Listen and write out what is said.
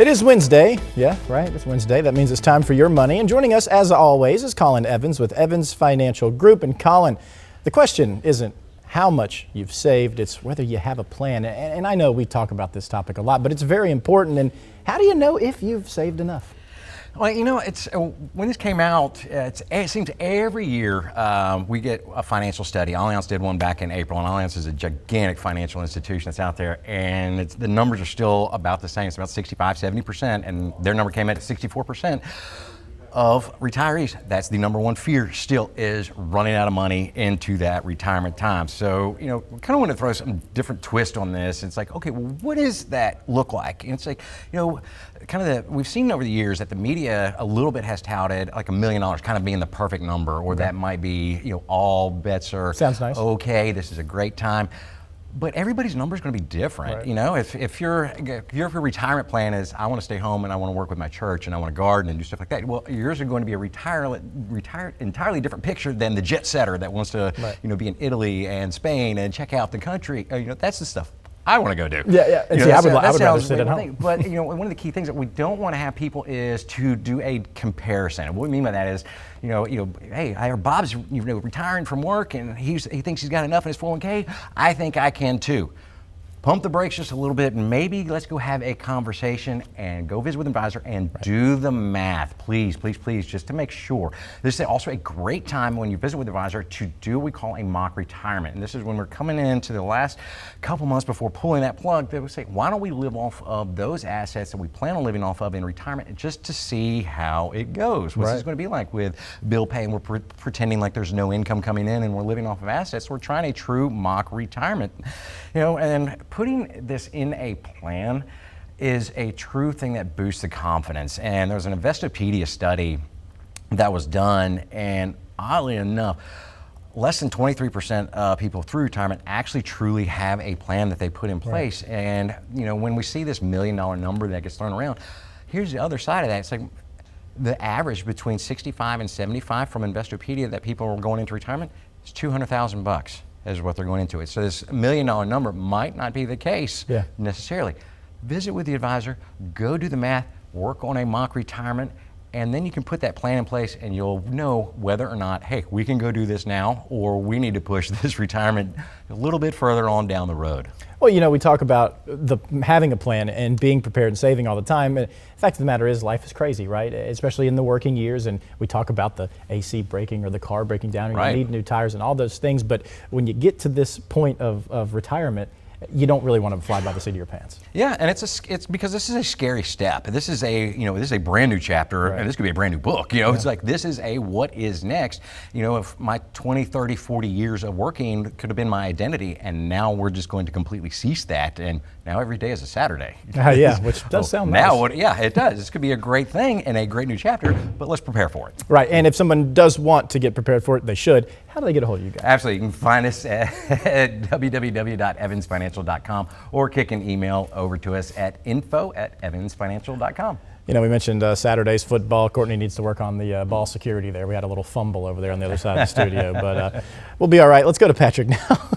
It is Wednesday. Yeah, right. It's Wednesday. That means it's time for your money. And joining us, as always, is Colin Evans with Evans Financial Group. And Colin, the question isn't how much you've saved, it's whether you have a plan. And I know we talk about this topic a lot, but it's very important. And how do you know if you've saved enough? Well, you know, it's when this came out, it seems every year we get a financial study. Allianz did one back in April, and Allianz is a gigantic financial institution that's out there, and the numbers are still about the same. It's about 65-70%, and their number came in at 64% of retirees. That's the number one fear still, is running out of money into that retirement time. So, you know, we kind of want to throw some different twist on this. It's like, okay, well, what does that look like? And it's like, you know, we've seen over the years that the media a little bit has touted like $1 million kind of being the perfect number, or that might be, you know, all bets are sounds nice. Okay, this is a great time. But everybody's number is going to be different. Right. You know, if your retirement plan is, I want to stay home and I want to work with my church and I want to garden and do stuff like that, well, yours are going to be a entirely different picture than the jet setter that wants to, you know, be in Italy and Spain and check out the country. You know, that's the stuff I want to go do. Yeah. And see, I would rather sit at home. But you know, one of the key things that we don't want to have people is to do a comparison. And what we mean by that is, you know, hey, I heard Bob's retiring from work and he thinks he's got enough in his 401k. I think I can too. Pump the brakes just a little bit, and maybe let's go have a conversation and go visit with an advisor and do the math, please, just to make sure. This is also a great time when you visit with an advisor to do what we call a mock retirement. And this is when we're coming into the last couple months before pulling that plug, they would say, why don't we live off of those assets that we plan on living off of in retirement, just to see how it goes. What's this going to be like with bill pay, and we're pretending like there's no income coming in and we're living off of assets. We're trying a true mock retirement, you know, and putting this in a plan is a true thing that boosts the confidence. And there was an Investopedia study that was done, and oddly enough, less than 23% of people through retirement actually truly have a plan that they put in place. Right. And you know, when we see this $1 million number that gets thrown around, here's the other side of that. It's like the average between 65 and 75 from Investopedia that people are going into retirement is $200,000. Is what they're going into it. So this $1 million number might not be the case necessarily. Visit with the advisor, go do the math, work on a mock retirement, and then you can put that plan in place and you'll know whether or not, hey, we can go do this now, or we need to push this retirement a little bit further on down the road. Well, you know, we talk about having a plan and being prepared and saving all the time. The fact of the matter is, life is crazy, right? Especially in the working years. And we talk about the AC breaking or the car breaking down, or you need new tires and all those things. But when you get to this point of retirement, you don't really want to fly by the seat of your pants. Yeah, and it's because this is a scary step. This is a brand new chapter, and this could be a brand new book. You know, it's like, this is a what is next. You know, if my 20, 30, 40 years of working could have been my identity, and now we're just going to completely cease that, and now every day is a Saturday. Which does sound nice. Now, it does. This could be a great thing and a great new chapter, but let's prepare for it. Right, and if someone does want to get prepared for it, they should. How do they get a hold of you guys? Absolutely. You can find us at www.evansfinancial.com, or kick an email over to us at info@evansfinancial.com. You know, we mentioned Saturday's football. Courtney needs to work on the ball security there. We had a little fumble over there on the other side of the studio, but we'll be all right. Let's go to Patrick now.